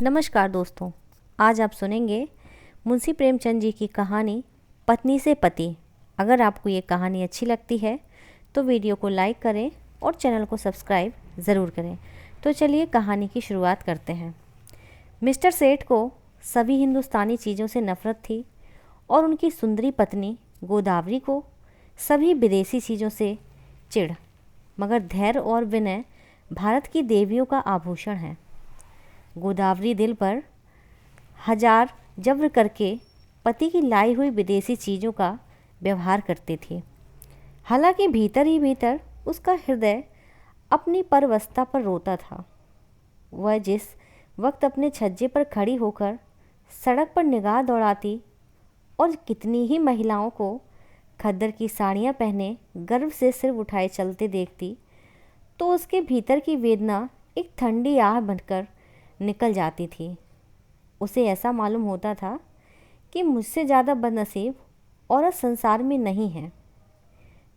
नमस्कार दोस्तों। आज आप सुनेंगे मुंशी प्रेमचंद जी की कहानी पत्नी से पति। अगर आपको ये कहानी अच्छी लगती है तो वीडियो को लाइक करें और चैनल को सब्सक्राइब ज़रूर करें। तो चलिए कहानी की शुरुआत करते हैं। मिस्टर सेठ को सभी हिंदुस्तानी चीज़ों से नफ़रत थी और उनकी सुंदरी पत्नी गोदावरी को सभी विदेशी चीज़ों से चिढ़। मगर धैर्य और विनय भारत की देवियों का आभूषण है। गोदावरी दिल पर हजार जब्र करके पति की लाई हुई विदेशी चीज़ों का व्यवहार करती थी। हालांकि भीतर ही भीतर उसका हृदय अपनी परवस्ता पर रोता था। वह जिस वक्त अपने छज्जे पर खड़ी होकर सड़क पर निगाह दौड़ाती और कितनी ही महिलाओं को खद्दर की साड़ियाँ पहने गर्व से सिर उठाए चलते देखती, तो उसके भीतर की वेदना एक ठंडी आह बनकर निकल जाती थी। उसे ऐसा मालूम होता था कि मुझसे ज़्यादा बदनसीब औरत संसार में नहीं है।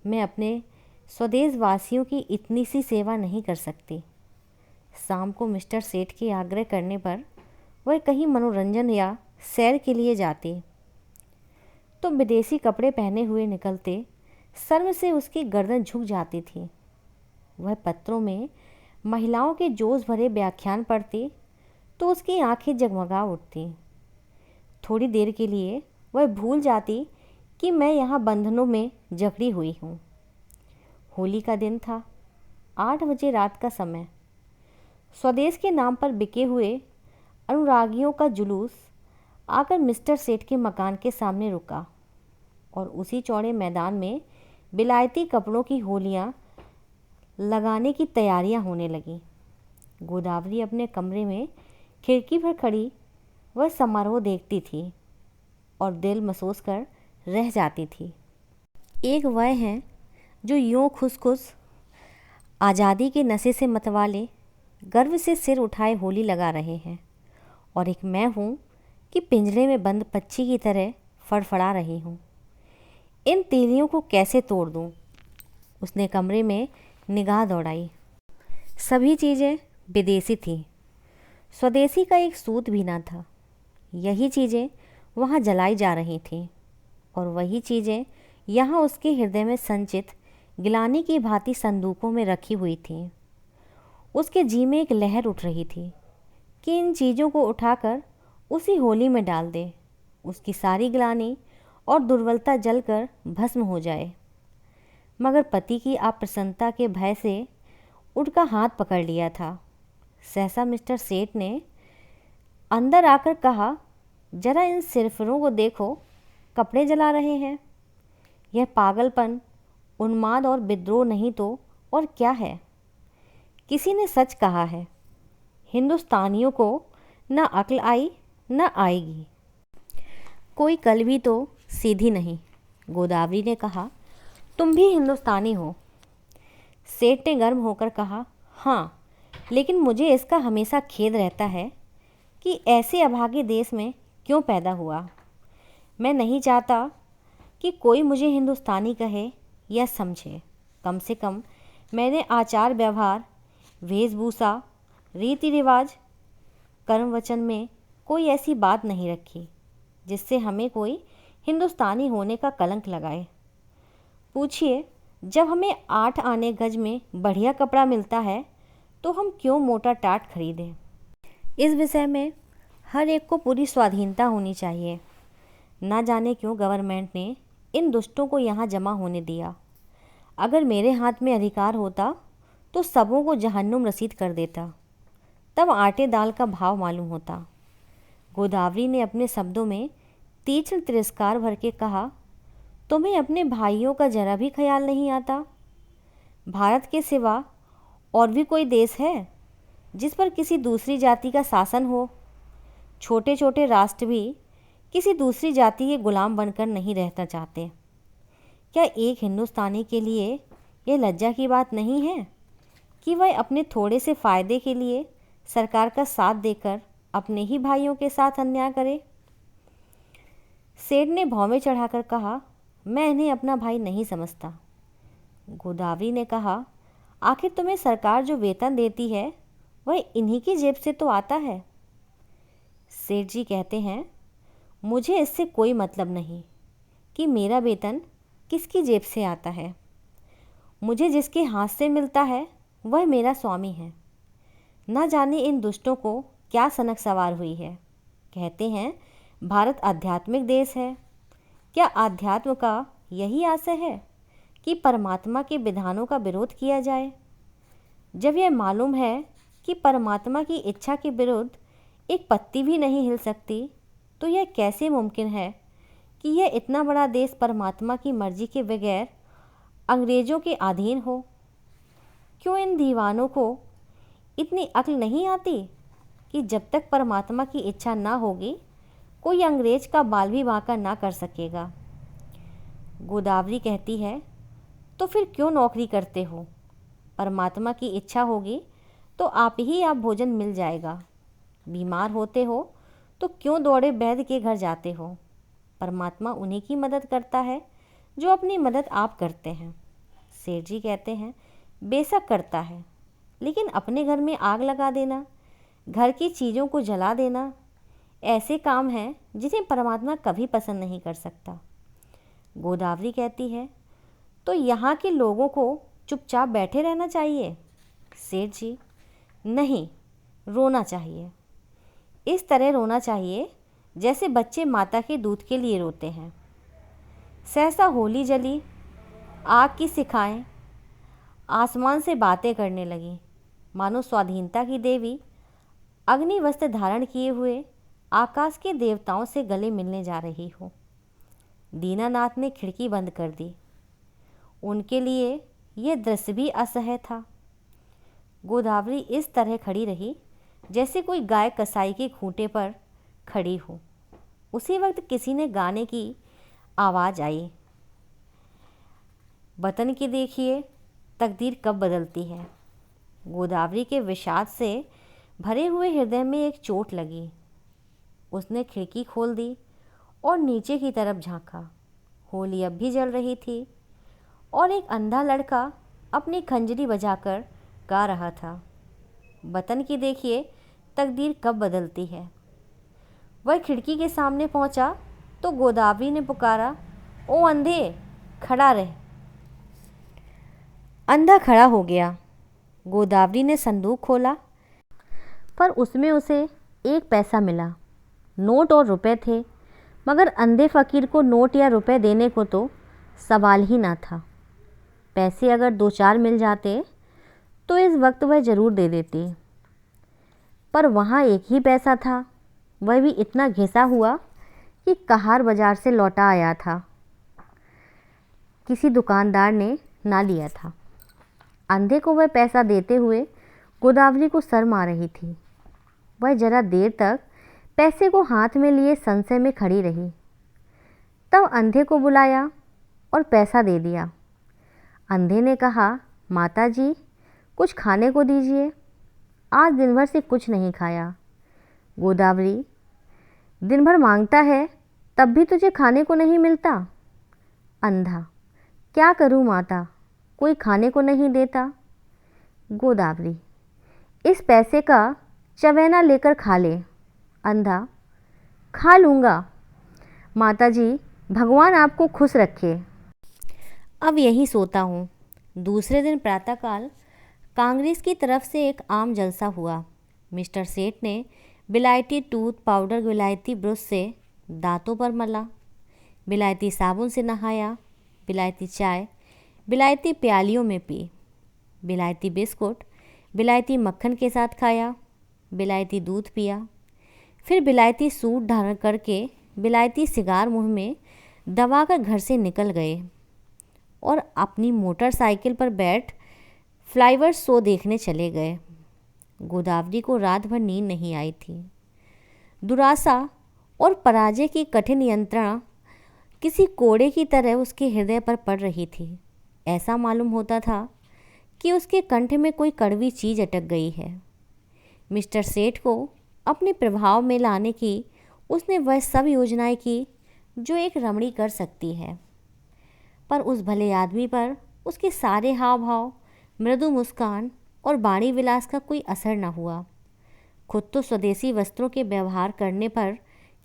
मैं अपने स्वदेश वासियों की इतनी सी सेवा नहीं कर सकती। शाम को मिस्टर सेठ के आग्रह करने पर वह कहीं मनोरंजन या सैर के लिए जाती तो विदेशी कपड़े पहने हुए निकलते शर्म से उसकी गर्दन झुक जाती थी। वह पत्रों में महिलाओं के जोश भरे व्याख्यान पढ़ती तो उसकी आंखें जगमगा उठती। थोड़ी देर के लिए वह भूल जाती कि मैं यहाँ बंधनों में जकड़ी हुई हूँ। होली का दिन था। 8 बजे रात का समय। स्वदेश के नाम पर बिके हुए अनुरागियों का जुलूस आकर मिस्टर सेठ के मकान के सामने रुका और उसी चौड़े मैदान में विलायती कपड़ों की होलियाँ लगाने की तैयारियाँ होने लगीं। गोदावरी अपने कमरे में खिड़की पर खड़ी वह समारोह देखती थी और दिल मसोस कर रह जाती थी। एक वह हैं जो यूँ खुश खुश आज़ादी के नशे से मतवाले गर्व से सिर उठाए होली लगा रहे हैं, और एक मैं हूँ कि पिंजरे में बंद पक्षी की तरह फड़फड़ा रही हूँ। इन तीलियों को कैसे तोड़ दूँ? उसने कमरे में निगाह दौड़ाई। सभी चीज़ें विदेशी थीं। स्वदेशी का एक सूत भी ना था। यही चीज़ें वहाँ जलाई जा रही थीं और वही चीज़ें यहाँ उसके हृदय में संचित गिलानी की भांति संदूकों में रखी हुई थीं। उसके जी में एक लहर उठ रही थी कि इन चीज़ों को उठाकर उसी होली में डाल दे, उसकी सारी गिलानी और दुर्बलता जलकर भस्म हो जाए। मगर पति की अप्रसन्नता के भय से उसका हाथ पकड़ लिया था। सहसा मिस्टर सेठ ने अंदर आकर कहा, जरा इन सिरफिरों को देखो, कपड़े जला रहे हैं। यह पागलपन, उन्माद और विद्रोह नहीं तो और क्या है? किसी ने सच कहा है, हिंदुस्तानियों को न अक्ल आई न आएगी। कोई कल भी तो सीधी नहीं। गोदावरी ने कहा, तुम भी हिंदुस्तानी हो। सेठ ने गर्म होकर कहा, हाँ, लेकिन मुझे इसका हमेशा खेद रहता है कि ऐसे अभागे देश में क्यों पैदा हुआ। मैं नहीं चाहता कि कोई मुझे हिंदुस्तानी कहे या समझे। कम से कम मैंने आचार व्यवहार, वेशभूषा, रीति रिवाज, कर्म वचन में कोई ऐसी बात नहीं रखी जिससे हमें कोई हिंदुस्तानी होने का कलंक लगाए। पूछिए, जब हमें 8 आने गज में बढ़िया कपड़ा मिलता है तो हम क्यों मोटा टाट खरीदें? इस विषय में हर एक को पूरी स्वाधीनता होनी चाहिए। ना जाने क्यों गवर्नमेंट ने इन दुष्टों को यहाँ जमा होने दिया। अगर मेरे हाथ में अधिकार होता तो सबों को जहन्नुम रसीद कर देता। तब आटे दाल का भाव मालूम होता। गोदावरी ने अपने शब्दों में तीक्ष्ण तिरस्कार भर के कहा, तुम्हें अपने भाइयों का जरा भी ख्याल नहीं आता? भारत के सिवा और भी कोई देश है जिस पर किसी दूसरी जाति का शासन हो? छोटे छोटे राष्ट्र भी किसी दूसरी जाति के गुलाम बनकर नहीं रहना चाहते। क्या एक हिंदुस्तानी के लिए यह लज्जा की बात नहीं है कि वह अपने थोड़े से फ़ायदे के लिए सरकार का साथ देकर अपने ही भाइयों के साथ अन्याय करे? सेठ ने भौवें चढ़ाकर कहा, मैं इन्हें अपना भाई नहीं समझता। गोदावरी ने कहा, आखिर तुम्हें सरकार जो वेतन देती है वह इन्हीं की जेब से तो आता है। सेठ जी कहते हैं, मुझे इससे कोई मतलब नहीं कि मेरा वेतन किसकी जेब से आता है। मुझे जिसके हाथ से मिलता है वह मेरा स्वामी है। न जाने इन दुष्टों को क्या सनक सवार हुई है। कहते हैं भारत आध्यात्मिक देश है। क्या आध्यात्म का यही आशय है कि परमात्मा के विधानों का विरोध किया जाए? जब यह मालूम है कि परमात्मा की इच्छा के विरुद्ध एक पत्ती भी नहीं हिल सकती, तो यह कैसे मुमकिन है कि यह इतना बड़ा देश परमात्मा की मर्जी के बगैर अंग्रेज़ों के अधीन हो? क्यों इन दीवानों को इतनी अक्ल नहीं आती कि जब तक परमात्मा की इच्छा ना होगी कोई अंग्रेज का बाल भी बांका ना कर सकेगा। गोदावरी कहती है, तो फिर क्यों नौकरी करते हो? परमात्मा की इच्छा होगी तो आप भोजन मिल जाएगा। बीमार होते हो तो क्यों दौड़े वैद्य के घर जाते हो? परमात्मा उन्हीं की मदद करता है जो अपनी मदद आप करते हैं। सेठ जी कहते हैं, बेशक करता है, लेकिन अपने घर में आग लगा देना, घर की चीज़ों को जला देना, ऐसे काम हैं जिन्हें परमात्मा कभी पसंद नहीं कर सकता। गोदावरी कहती है, तो यहाँ के लोगों को चुपचाप बैठे रहना चाहिए? सेठ जी, नहीं, रोना चाहिए। इस तरह रोना चाहिए जैसे बच्चे माता के दूध के लिए रोते हैं। सहसा होली जली, आग की शिखाएं आसमान से बातें करने लगी, मानो स्वाधीनता की देवी अग्नि वस्त्र धारण किए हुए आकाश के देवताओं से गले मिलने जा रही हो। दीनानाथ ने खिड़की बंद कर दी। उनके लिए यह दृश्य भी असह्य था। गोदावरी इस तरह खड़ी रही जैसे कोई गाय कसाई के खूंटे पर खड़ी हो। उसी वक्त किसी ने गाने की आवाज़ आई, वतन की देखिए तकदीर कब बदलती है। गोदावरी के विषाद से भरे हुए हृदय में एक चोट लगी। उसने खिड़की खोल दी और नीचे की तरफ झांका। होली अब भी जल रही थी और एक अंधा लड़का अपनी खंजरी बजाकर गा रहा था, वतन की देखिए तकदीर कब बदलती है। वह खिड़की के सामने पहुंचा तो गोदावरी ने पुकारा, ओ अंधे, खड़ा रह। अंधा खड़ा हो गया। गोदावरी ने संदूक खोला, पर उसमें उसे 1 पैसा मिला। नोट और रुपए थे, मगर अंधे फ़कीर को नोट या रुपए देने को तो सवाल ही ना था। पैसे अगर 2-4 मिल जाते तो इस वक्त वह ज़रूर दे देती, पर वहाँ 1 ही पैसा था, वह भी इतना घिसा हुआ कि कहार बाजार से लौटा आया था। किसी दुकानदार ने ना लिया था। अंधे को वह पैसा देते हुए गोदावरी को शर्म आ रही थी। वह जरा देर तक पैसे को हाथ में लिए संशय में खड़ी रही। तब अंधे को बुलाया और पैसा दे दिया। अंधे ने कहा, माता जी, कुछ खाने को दीजिए, आज दिन भर से कुछ नहीं खाया। गोदावरी, दिन भर मांगता है तब भी तुझे खाने को नहीं मिलता। अंधा, क्या करूं माता, कोई खाने को नहीं देता। गोदावरी, इस पैसे का चवैना लेकर खा ले। अंधा, खा लूँगा माता जी, भगवान आपको खुश रखे। अब यहीं सोता हूँ। दूसरे दिन प्रातःकाल कांग्रेस की तरफ से एक आम जलसा हुआ। मिस्टर सेठ ने विलायती टूथ पाउडर विलायती ब्रश से दांतों पर मला, विलायती साबुन से नहाया, विलायती चाय विलायती प्यालियों में पी, विलायती बिस्कुट विलायती मक्खन के साथ खाया, विलायती दूध पिया, फिर विलायती सूट धारण करके विलायती सिगार मुंह में दबाकर घर से निकल गए और अपनी मोटरसाइकिल पर बैठ फ्लाइवर्स शो देखने चले गए। गोदावरी को रात भर नींद नहीं आई थी। दुराशा और पराजय की कठिन यंत्रणा किसी कोड़े की तरह उसके हृदय पर पड़ रही थी। ऐसा मालूम होता था कि उसके कंठ में कोई कड़वी चीज़ अटक गई है। मिस्टर सेठ को अपने प्रभाव में लाने की उसने वह सब योजनाएं की जो एक रमणी कर सकती है, पर उस भले आदमी पर उसके सारे हाव भाव, मृदु मुस्कान और वाणी विलास का कोई असर न हुआ। खुद तो स्वदेशी वस्त्रों के व्यवहार करने पर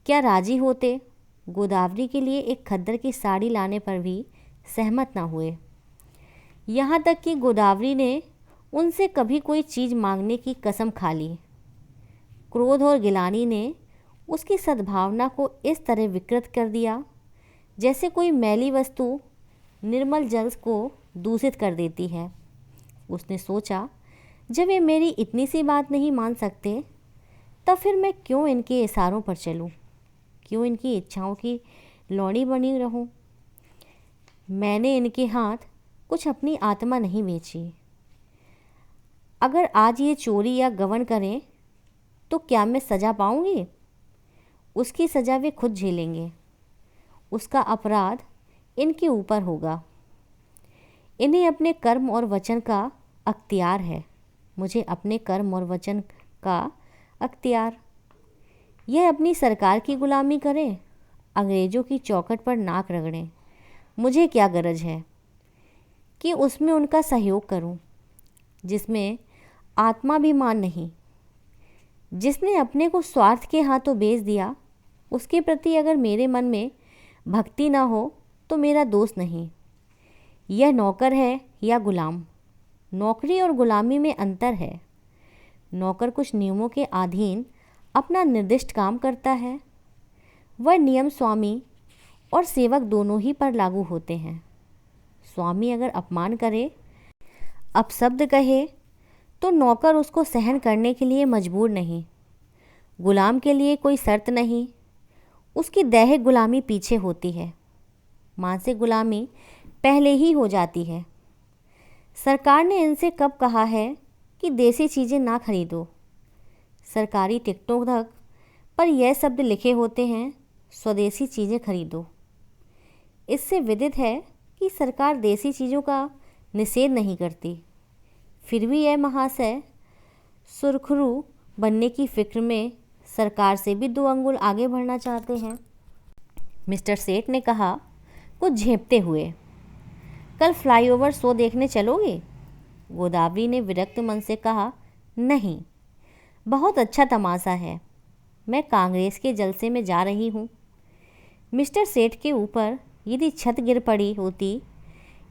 क्या राजी होते, गोदावरी के लिए एक खद्दर की साड़ी लाने पर भी सहमत ना हुए। यहाँ तक कि गोदावरी ने उनसे कभी कोई चीज़ मांगने की कसम खा ली। क्रोध और गिलानी ने उसकी सद्भावना को इस तरह विकृत कर दिया जैसे कोई मैली वस्तु निर्मल जल को दूषित कर देती है। उसने सोचा, जब ये मेरी इतनी सी बात नहीं मान सकते, तब फिर मैं क्यों इनके इशारों पर चलूं, क्यों इनकी इच्छाओं की लौड़ी बनी रहूं। मैंने इनके हाथ कुछ अपनी आत्मा नहीं बेची। अगर आज ये चोरी या गबन करें तो क्या मैं सज़ा पाऊंगी? उसकी सज़ा वे खुद झेलेंगे। उसका अपराध इनके ऊपर होगा। इन्हें अपने कर्म और वचन का अख्तियार है। मुझे अपने कर्म और वचन का अख्तियार। यह अपनी सरकार की गुलामी करें, अंग्रेज़ों की चौखट पर नाक रगड़ें। मुझे क्या गरज है कि उसमें उनका सहयोग करूं, जिसमें आत्माभिमान नहीं, जिसने अपने को स्वार्थ के हाथों बेच दिया। उसके प्रति अगर मेरे मन में भक्ति ना हो तो मेरा दोष नहीं। यह नौकर है या गुलाम। नौकरी और गुलामी में अंतर है। नौकर कुछ नियमों के अधीन अपना निर्दिष्ट काम करता है। वह नियम स्वामी और सेवक दोनों ही पर लागू होते हैं। स्वामी अगर अपमान करे, अपशब्द कहे, तो नौकर उसको सहन करने के लिए मजबूर नहीं। गुलाम के लिए कोई शर्त नहीं, उसकी दैहिक गुलामी पीछे होती है, मानसिक गुलामी पहले ही हो जाती है। सरकार ने इनसे कब कहा है कि देसी चीज़ें ना खरीदो? सरकारी टिकटों तक पर यह शब्द लिखे होते हैं, स्वदेशी चीज़ें खरीदो। इससे विदित है कि सरकार देसी चीज़ों का निषेध नहीं करती। फिर भी यह महाशय सुरखरू बनने की फिक्र में सरकार से भी 2 अंगुल आगे बढ़ना चाहते हैं। मिस्टर सेठ ने कहा, कुछ झेपते हुए, कल फ्लाईओवर शो देखने चलोगे? गोदावरी ने विरक्त मन से कहा, नहीं, बहुत अच्छा तमाशा है, मैं कांग्रेस के जलसे में जा रही हूँ। मिस्टर सेठ के ऊपर यदि छत गिर पड़ी होती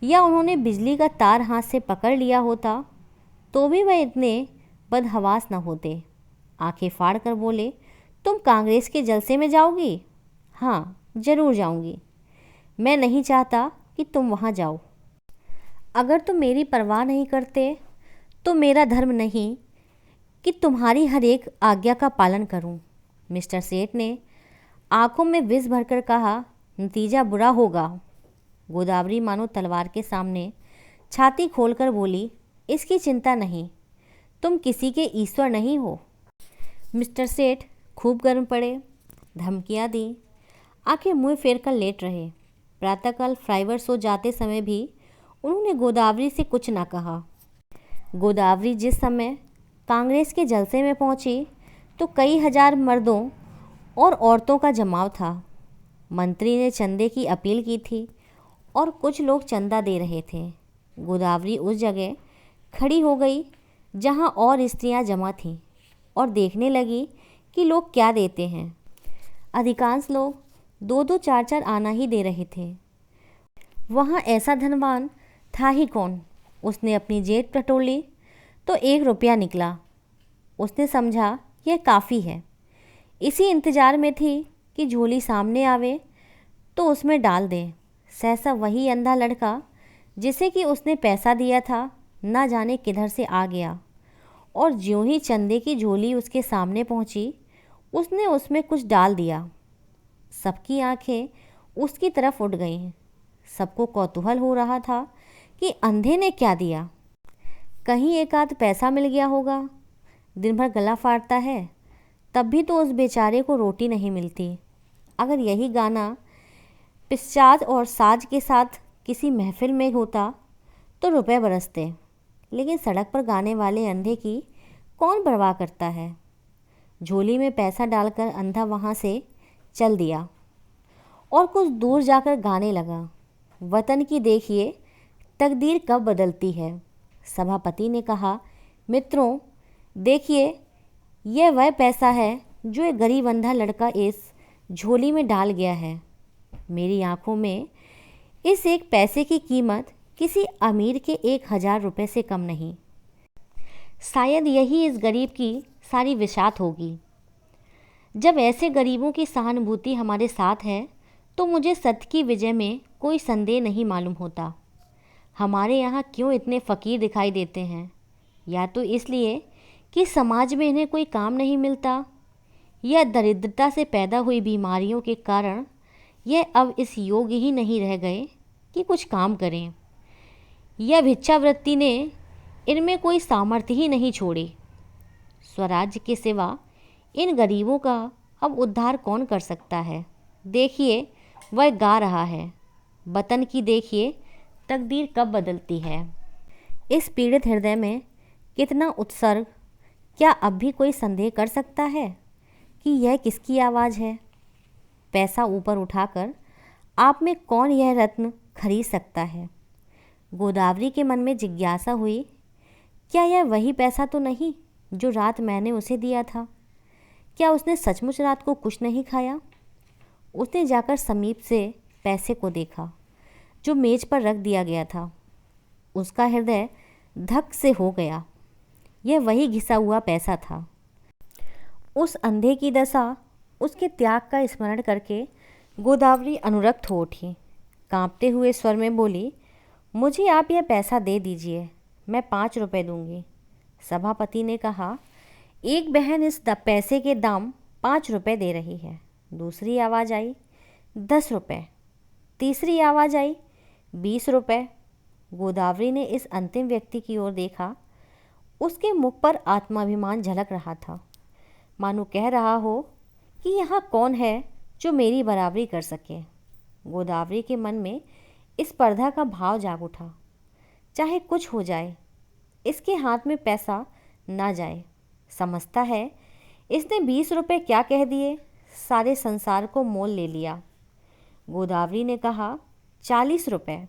या उन्होंने बिजली का तार हाथ से पकड़ लिया होता तो भी वह इतने बदहवास न होते। आंखें फाड़ कर बोले, तुम कांग्रेस के जलसे में जाओगी? हाँ, ज़रूर जाऊंगी। मैं नहीं चाहता कि तुम वहाँ जाओ। अगर तुम मेरी परवाह नहीं करते तो मेरा धर्म नहीं कि तुम्हारी हर एक आज्ञा का पालन करूं। मिस्टर सेठ ने आंखों में विष भरकर कहा, नतीजा बुरा होगा। गोदावरी मानो तलवार के सामने छाती खोलकर बोली, इसकी चिंता नहीं, तुम किसी के ईश्वर नहीं हो। मिस्टर सेठ खूब गर्म पड़े, धमकियाँ दी, आंखें मुँह फेर कर लेट रहे। प्रातःकाल फ्लाईओवर शो जाते समय भी उन्होंने गोदावरी से कुछ ना कहा। गोदावरी जिस समय कांग्रेस के जलसे में पहुंची तो कई हजार मर्दों और औरतों का जमाव था। मंत्री ने चंदे की अपील की थी और कुछ लोग चंदा दे रहे थे। गोदावरी उस जगह खड़ी हो गई जहां और स्त्रियां जमा थीं और देखने लगी कि लोग क्या देते हैं। अधिकांश लोग 2-2, 4-4 आना ही दे रहे थे। वहाँ ऐसा धनवान था ही कौन। उसने अपनी जेब टटोली तो 1 रुपया निकला। उसने समझा यह काफ़ी है। इसी इंतज़ार में थी कि झोली सामने आवे तो उसमें डाल दें। सहसा वही अंधा लड़का जिसे कि उसने पैसा दिया था ना जाने किधर से आ गया और ज्यों ही चंदे की झोली उसके सामने पहुंची उसने उसमें कुछ डाल दिया। सबकी आंखें उसकी तरफ उठ गईं। सबको कौतूहल हो रहा था कि अंधे ने क्या दिया। कहीं एक आध पैसा मिल गया होगा। दिन भर गला फाड़ता है, तब भी तो उस बेचारे को रोटी नहीं मिलती। अगर यही गाना पिशाच और साज के साथ किसी महफिल में होता तो रुपए बरसते, लेकिन सड़क पर गाने वाले अंधे की कौन परवाह करता है। झोली में पैसा डालकर अंधा वहाँ से चल दिया और कुछ दूर जाकर गाने लगा, वतन की देखिए तकदीर कब बदलती है। सभापति ने कहा, मित्रों देखिए यह वह पैसा है जो एक गरीब अंधा लड़का इस झोली में डाल गया है। मेरी आंखों में इस एक पैसे की कीमत किसी अमीर के 1,000 रुपये से कम नहीं। शायद यही इस गरीब की सारी विशात होगी। जब ऐसे गरीबों की सहानुभूति हमारे साथ है तो मुझे सत्य की विजय में कोई संदेह नहीं मालूम होता। हमारे यहाँ क्यों इतने फ़कीर दिखाई देते हैं? या तो इसलिए कि समाज में इन्हें कोई काम नहीं मिलता, या दरिद्रता से पैदा हुई बीमारियों के कारण यह अब इस योग्य ही नहीं रह गए कि कुछ काम करें। यह भिक्षावृत्ति ने इनमें कोई सामर्थ्य ही नहीं छोड़ी। स्वराज्य के सिवा इन गरीबों का अब उद्धार कौन कर सकता है? देखिए, वह गा रहा है, वतन की देखिए तकदीर कब बदलती है। इस पीड़ित हृदय में कितना उत्सर्ग! क्या अब भी कोई संदेह कर सकता है कि यह किसकी आवाज़ है? पैसा ऊपर उठाकर आप में कौन यह रत्न खरीद सकता है? गोदावरी के मन में जिज्ञासा हुई, क्या यह वही पैसा तो नहीं जो रात मैंने उसे दिया था? क्या उसने सचमुच रात को कुछ नहीं खाया? उसने जाकर समीप से पैसे को देखा जो मेज पर रख दिया गया था। उसका हृदय धक से हो गया। यह वही घिसा हुआ पैसा था। उस अंधे की दशा, उसके त्याग का स्मरण करके गोदावरी अनुरक्त हो उठी। कांपते हुए स्वर में बोली, मुझे आप यह पैसा दे दीजिए, मैं 5 रुपए दूंगी। सभापति ने कहा, एक बहन इस पैसे के दाम 5 रुपए दे रही है। दूसरी आवाज़ आई, 10 रुपये। तीसरी आवाज़ आई, 20 रुपये। गोदावरी ने इस अंतिम व्यक्ति की ओर देखा। उसके मुख पर आत्माभिमान झलक रहा था, मानो कह रहा हो कि यहाँ कौन है जो मेरी बराबरी कर सके। गोदावरी के मन में इस स्पर्धा का भाव जाग उठा। चाहे कुछ हो जाए, इसके हाथ में पैसा ना जाए। समझता है इसने 20 रुपये क्या कह दिए, सारे संसार को मोल ले लिया। गोदावरी ने कहा, 40 रुपये।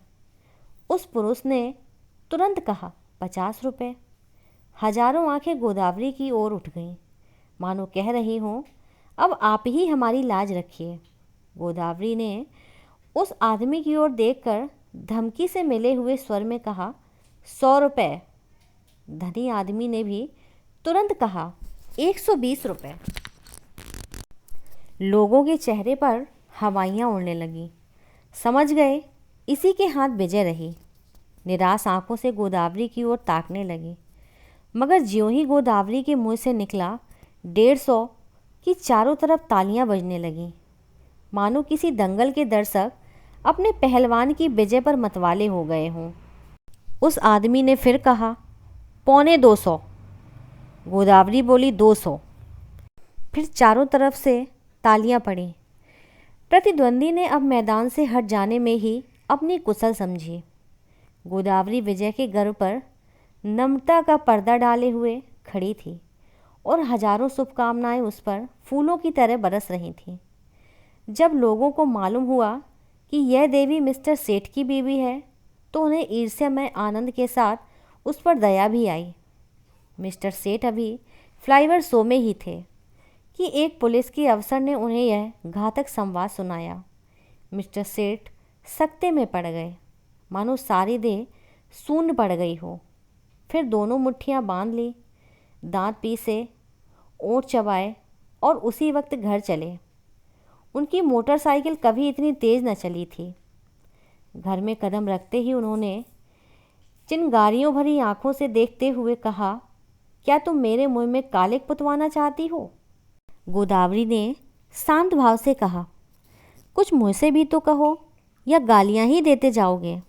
उस पुरुष ने तुरंत कहा, 50 रुपये। हजारों आंखें गोदावरी की ओर उठ गईं, मानो कह रही हों, अब आप ही हमारी लाज रखिए। गोदावरी ने उस आदमी की ओर देखकर धमकी से मिले हुए स्वर में कहा, 100 रुपये। धनी आदमी ने भी तुरंत कहा, 120 रुपये। लोगों के चेहरे पर हवाइयाँ उड़ने लगीं। समझ गए इसी के हाथ विजय रही। निराश आंखों से गोदावरी की ओर ताकने लगे। मगर ज्यों ही गोदावरी के मुंह से निकला, 150 की चारों तरफ तालियां बजने लगीं, मानो किसी दंगल के दर्शक अपने पहलवान की विजय पर मतवाले हो गए हों। उस आदमी ने फिर कहा, 250। गोदावरी बोली, 200। फिर चारों तरफ से तालियां पड़ी। प्रतिद्वंदी ने अब मैदान से हट जाने में ही अपनी कुशल समझी। गोदावरी विजय के गर्व पर नम्रता का पर्दा डाले हुए खड़ी थी और हजारों शुभकामनाएं उस पर फूलों की तरह बरस रही थीं। जब लोगों को मालूम हुआ कि यह देवी मिस्टर सेठ की बीवी है तो उन्हें ईर्ष्यामय आनंद के साथ उस पर दया भी आई। मिस्टर सेठ अभी फ्लाइवर शो में ही थे कि एक पुलिस के अफसर ने उन्हें यह घातक संवाद सुनाया। मिस्टर सेठ सकते में पड़ गए, मानो सारी देह शून्य पड़ गई हो। फिर दोनों मुट्ठियां बांध ली, दांत पीसे, ओंठ चबाए और उसी वक्त घर चले। उनकी मोटरसाइकिल कभी इतनी तेज़ न चली थी। घर में कदम रखते ही उन्होंने चिंगारियों भरी आंखों से देखते हुए कहा, क्या तुम मेरे मुंह में कालिक पुतवाना चाहती हो? गोदावरी ने शांत भाव से कहा, कुछ मुँह से भी तो कहो, या गालियाँ ही देते जाओगे?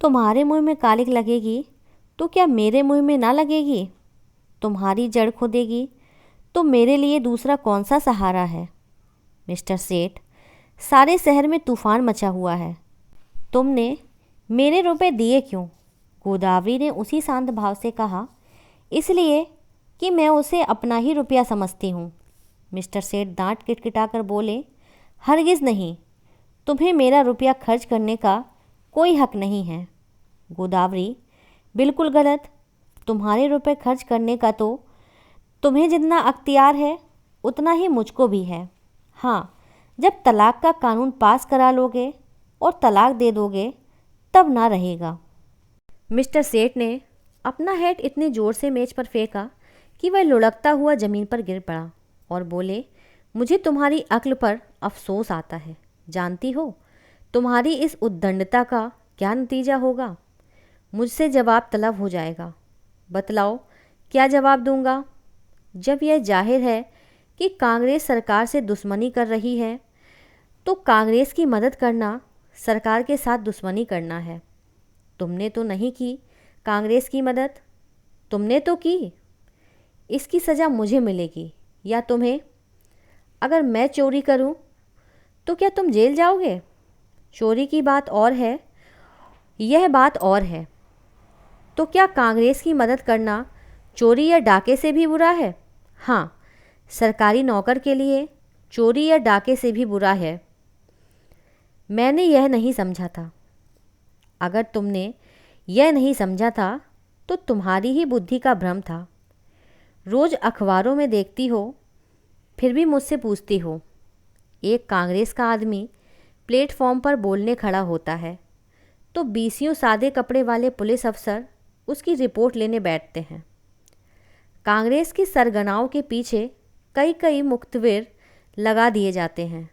तुम्हारे मुंह में कालिक लगेगी तो क्या मेरे मुंह में ना लगेगी? तुम्हारी जड़ खोदेगी तो मेरे लिए दूसरा कौन सा सहारा है? मिस्टर सेठ, सारे शहर में तूफान मचा हुआ है। तुमने मेरे रुपए दिए क्यों? गोदावरी ने उसी शांत भाव से कहा, इसलिए कि मैं उसे अपना ही रुपया समझती हूँ। मिस्टर सेठ दांत किटकिटाकर बोले, हरगिज़ नहीं, तुम्हें मेरा रुपया खर्च करने का कोई हक नहीं है। गोदावरी, बिल्कुल गलत। तुम्हारे रुपए खर्च करने का तो तुम्हें जितना अख्तियार है उतना ही मुझको भी है। हाँ, जब तलाक का कानून पास करा लोगे और तलाक दे दोगे तब ना रहेगा। मिस्टर सेठ ने अपना हेड इतने ज़ोर से मेज पर फेंका कि वह लुढ़कता हुआ ज़मीन पर गिर पड़ा और बोले, मुझे तुम्हारी अक्ल पर अफसोस आता है। जानती हो तुम्हारी इस उद्दंडता का क्या नतीजा होगा? मुझसे जवाब तलब हो जाएगा। बतलाओ क्या जवाब दूंगा? जब यह जाहिर है कि कांग्रेस सरकार से दुश्मनी कर रही है तो कांग्रेस की मदद करना सरकार के साथ दुश्मनी करना है। तुमने तो नहीं की कांग्रेस की मदद, तुमने तो की। इसकी सज़ा मुझे मिलेगी या तुम्हें? अगर मैं चोरी करूं तो क्या तुम जेल जाओगे? चोरी की बात और है, यह बात और है। तो क्या कांग्रेस की मदद करना चोरी या डाके से भी बुरा है? हाँ, सरकारी नौकर के लिए चोरी या डाके से भी बुरा है। मैंने यह नहीं समझा था। अगर तुमने यह नहीं समझा था तो तुम्हारी ही बुद्धि का भ्रम था। रोज़ अखबारों में देखती हो फिर भी मुझसे पूछती हो। एक कांग्रेस का आदमी प्लेटफॉर्म पर बोलने खड़ा होता है तो 20 सादे कपड़े वाले पुलिस अफसर उसकी रिपोर्ट लेने बैठते हैं। कांग्रेस की सरगनाओं के पीछे कई कई मुख्तबिर लगा दिए जाते हैं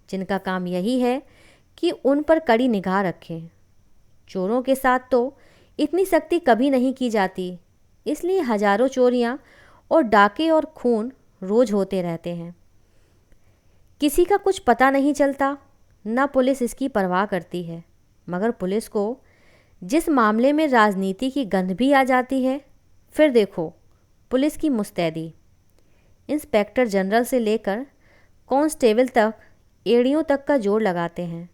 जिनका काम यही है कि उन पर कड़ी निगाह रखें। चोरों के साथ तो इतनी सख्ती कभी नहीं की जाती, इसलिए हजारों चोरियां और डाके और खून रोज होते रहते हैं। किसी का कुछ पता नहीं चलता, ना पुलिस इसकी परवाह करती है। मगर पुलिस को जिस मामले में राजनीति की गंध भी आ जाती है, फिर देखो पुलिस की मुस्तैदी। इंस्पेक्टर जनरल से लेकर कांस्टेबल तक एड़ियों तक का जोर लगाते हैं।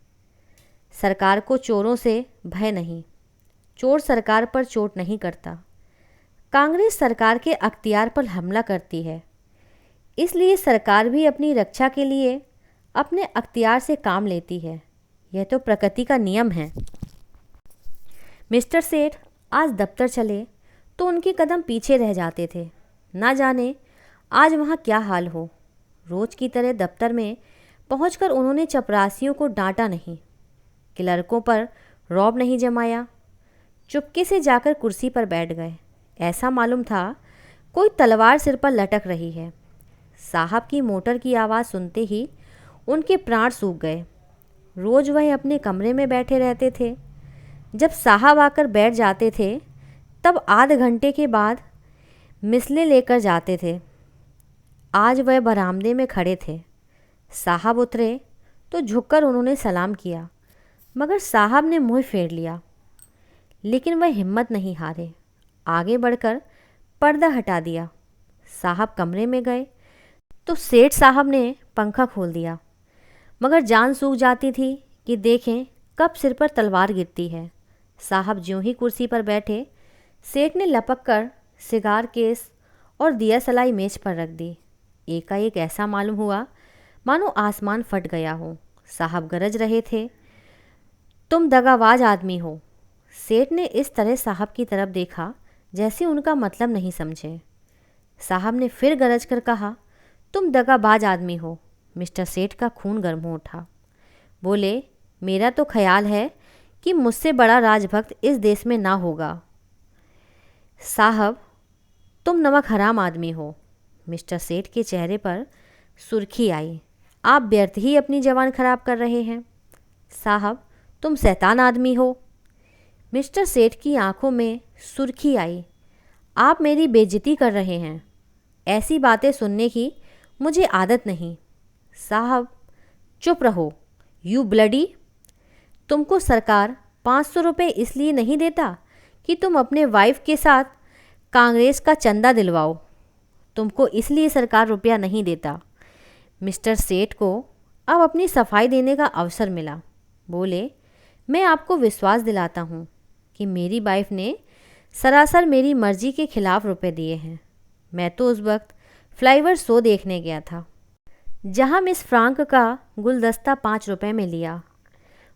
सरकार को चोरों से भय नहीं, चोर सरकार पर चोट नहीं करता। कांग्रेस सरकार के अख्तियार पर हमला करती है, इसलिए सरकार भी अपनी रक्षा के लिए अपने अख्तियार से काम लेती है। यह तो प्रकृति का नियम है। मिस्टर सेठ आज दफ्तर चले तो उनके कदम पीछे रह जाते थे। ना जाने आज वहाँ क्या हाल हो। रोज़ की तरह दफ्तर में पहुंचकर उन्होंने चपरासियों को डांटा नहीं, क्लर्कों पर रौब नहीं जमाया। चुपके से जाकर कुर्सी पर बैठ गए। ऐसा मालूम था कोई तलवार सिर पर लटक रही है। साहब की मोटर की आवाज़ सुनते ही उनके प्राण सूख गए। रोज़ वह अपने कमरे में बैठे रहते थे। जब साहब आकर बैठ जाते थे तब आधे घंटे के बाद मिसले लेकर जाते थे। आज वह बरामदे में खड़े थे। साहब उतरे तो झुककर उन्होंने सलाम किया, मगर साहब ने मुँह फेर लिया। लेकिन वह हिम्मत नहीं हारे, आगे बढ़कर पर्दा हटा दिया। साहब कमरे में गए तो सेठ साहब ने पंखा खोल दिया, मगर जान सूख जाती थी कि देखें कब सिर पर तलवार गिरती है। साहब ज्यों ही कुर्सी पर बैठे, सेठ ने लपक कर सिगार केस और दिया सलाई मेज पर रख दी। एकाएक ऐसा मालूम हुआ मानो आसमान फट गया हो। साहब गरज रहे थे, तुम दगाबाज आदमी हो। सेठ ने इस तरह साहब की तरफ देखा जैसे उनका मतलब नहीं समझे। साहब ने फिर गरज कर कहा, तुम दगाबाज आदमी हो। मिस्टर सेठ का खून गर्म हो उठा। बोले, मेरा तो ख्याल है कि मुझसे बड़ा राजभक्त इस देश में ना होगा। साहब तुम नमक हराम आदमी हो। मिस्टर सेठ के चेहरे पर सुर्खी आई। आप व्यर्थ ही अपनी जवान खराब कर रहे हैं। साहब तुम शैतान आदमी हो। मिस्टर सेठ की आंखों में सुर्खी आई। आप मेरी बेइज्जती कर रहे हैं। ऐसी बातें सुनने की मुझे आदत नहीं। साहब चुप रहो, यू ब्लडी। तुमको सरकार 500 रुपये इसलिए नहीं देता कि तुम अपने वाइफ के साथ कांग्रेस का चंदा दिलवाओ। तुमको इसलिए सरकार रुपया नहीं देता। मिस्टर सेठ को अब अपनी सफाई देने का अवसर मिला। बोले, मैं आपको विश्वास दिलाता हूँ कि मेरी वाइफ ने सरासर मेरी मर्जी के खिलाफ रुपए दिए हैं। मैं तो उस वक्त फ्लाईओवर शो देखने गया था जहाँ मिस फ्रांक का गुलदस्ता 5 रुपए में लिया।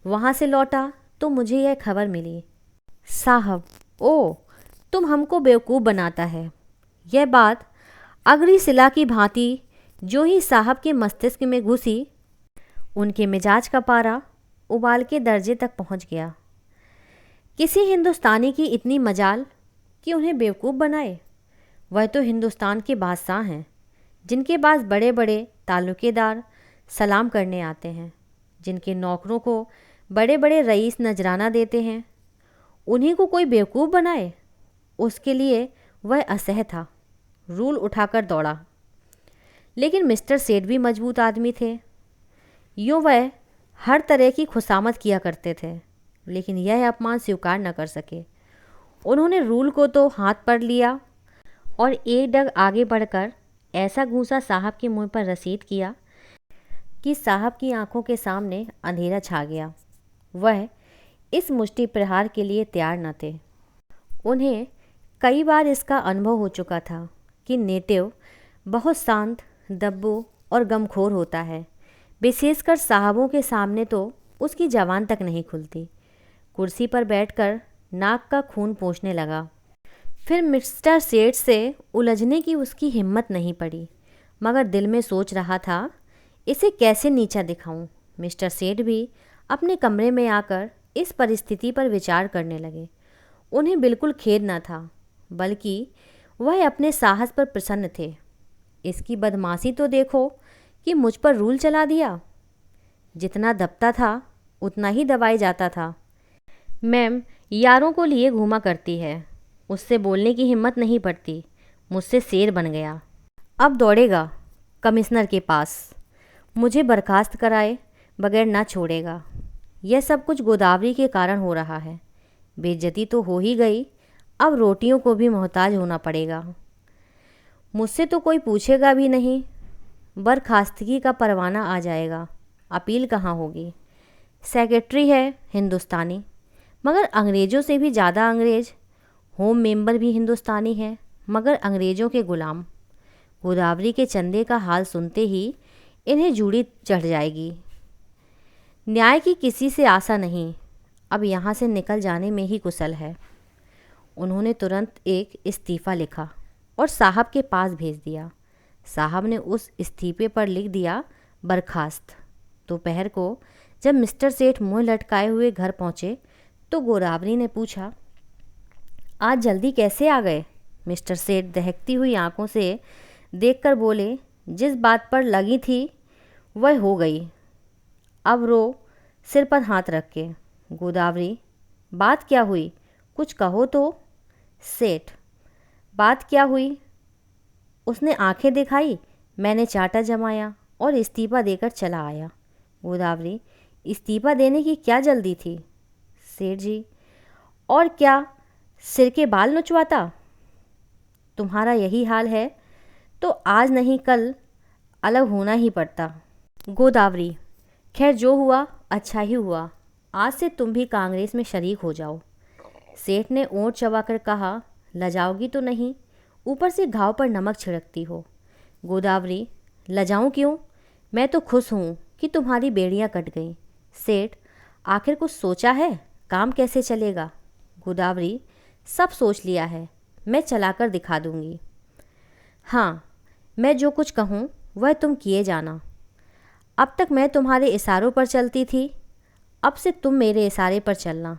वहाँ से लौटा तो मुझे यह खबर मिली। साहब, ओ तुम हमको बेवकूफ़ बनाता है। यह बात अगली शिला की भांति जो ही साहब के मस्तिष्क में घुसी, उनके मिजाज का पारा उबाल के दर्जे तक पहुंच गया। किसी हिंदुस्तानी की इतनी मजाल कि उन्हें बेवकूफ़ बनाए। वह तो हिंदुस्तान के बादशाह हैं, जिनके पास बड़े बड़े ताल्लुकेदार सलाम करने आते हैं, जिनके नौकरों को बड़े बड़े रईस नजराना देते हैं। उन्हीं को कोई बेवकूफ़ बनाए, उसके लिए वह असह्य था। रूल उठाकर दौड़ा। लेकिन मिस्टर सेठ भी मजबूत आदमी थे। यूँ वह हर तरह की खुशामद किया करते थे, लेकिन यह अपमान स्वीकार न कर सके। उन्होंने रूल को तो हाथ पकड़ लिया और एक डग आगे बढ़कर ऐसा घूंसा साहब के मुंह पर रसीद किया कि साहब की आंखों के सामने अंधेरा छा गया। वह इस मुष्टि प्रहार के लिए तैयार न थे। उन्हें कई बार इसका अनुभव हो चुका था कि नेटिव बहुत शांत, दब्बू और गमखोर होता है। विशेषकर साहबों के सामने तो उसकी जबान तक नहीं खुलती। कुर्सी पर बैठकर नाक का खून पोंछने लगा। फिर मिस्टर सेठ से उलझने की उसकी हिम्मत नहीं पड़ी, मगर दिल में सोच रहा था, इसे कैसे नीचा दिखाऊं। मिस्टर सेठ भी अपने कमरे में आकर इस परिस्थिति पर विचार करने लगे। उन्हें बिल्कुल खेद न था, बल्कि वह अपने साहस पर प्रसन्न थे। इसकी बदमाशी तो देखो कि मुझ पर रूल चला दिया। जितना दबता था उतना ही दबाया जाता था। मैम यारों को लिए घूमा करती है, उससे बोलने की हिम्मत नहीं पड़ती। मुझसे शेर बन गया। अब दौड़ेगा कमिश्नर के पास, मुझे बर्खास्त कराए बगैर ना छोड़ेगा। यह सब कुछ गोदावरी के कारण हो रहा है। बेइज्जती तो हो ही गई, अब रोटियों को भी मोहताज होना पड़ेगा। मुझसे तो कोई पूछेगा भी नहीं। बर्खास्तगी का परवाना आ जाएगा, अपील कहाँ होगी। सेक्रेटरी है हिंदुस्तानी, मगर अंग्रेज़ों से भी ज़्यादा अंग्रेज़। होम मेंबर भी हिंदुस्तानी है, मगर अंग्रेज़ों के गुलाम। गोदावरी के चंदे का हाल सुनते ही इन्हें जूड़ी चढ़ जाएगी। न्याय की किसी से आशा नहीं, अब यहाँ से निकल जाने में ही कुशल है। उन्होंने तुरंत एक इस्तीफ़ा लिखा और साहब के पास भेज दिया। साहब ने उस इस्तीफे पर लिख दिया, बर्खास्त। दोपहर को जब मिस्टर सेठ मुंह लटकाए हुए घर पहुँचे तो गोदावरी ने पूछा, आज जल्दी कैसे आ गए? मिस्टर सेठ दहकती हुई आंखों से देखकर बोले, जिस बात पर लगी थी वह हो गई, अब रो सिर पर हाथ रख के। गोदावरी, बात क्या हुई, कुछ कहो तो। सेठ, बात क्या हुई? उसने आंखें दिखाई, मैंने चाटा जमाया और इस्तीफ़ा देकर चला आया। गोदावरी, इस्तीफ़ा देने की क्या जल्दी थी? सेठ जी, और क्या सिर के बाल नुचवाता? तुम्हारा यही हाल है तो आज नहीं कल अलग होना ही पड़ता। गोदावरी, खैर जो हुआ अच्छा ही हुआ, आज से तुम भी कांग्रेस में शरीक हो जाओ। सेठ ने ओंठ चबाकर कहा, लजाओगी तो नहीं, ऊपर से घाव पर नमक छिड़कती हो। गोदावरी, लजाऊं क्यों, मैं तो खुश हूँ कि तुम्हारी बेड़ियाँ कट गईं। सेठ, आखिर कुछ सोचा है, काम कैसे चलेगा? गोदावरी, सब सोच लिया है, मैं चलाकर दिखा दूंगी। हाँ, मैं जो कुछ कहूँ वह तुम किए जाना। अब तक मैं तुम्हारे इशारों पर चलती थी, अब से तुम मेरे इशारे पर चलना।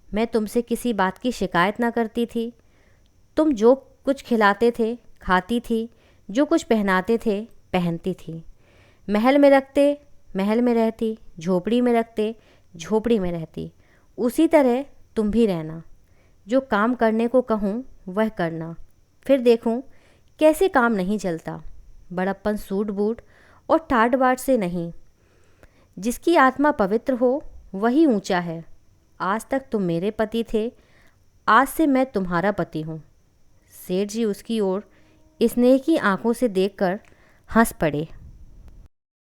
मैं तुमसे किसी बात की शिकायत ना करती थी। तुम जो कुछ खिलाते थे खाती थी, जो कुछ पहनाते थे पहनती थी। महल में रखते महल में रहती, झोपड़ी में रखते झोपड़ी में रहती। उसी तरह तुम भी रहना। जो काम करने को कहूँ वह करना, फिर देखूँ कैसे काम नहीं चलता। बड़प्पन सूट बूट और ठाट बाट से नहीं। जिसकी आत्मा पवित्र हो वही ऊंचा है। आज तक तुम मेरे पति थे, आज से मैं तुम्हारा पति हूँ। सेठ जी उसकी ओर स्नेह की आंखों से देखकर हंस पड़े।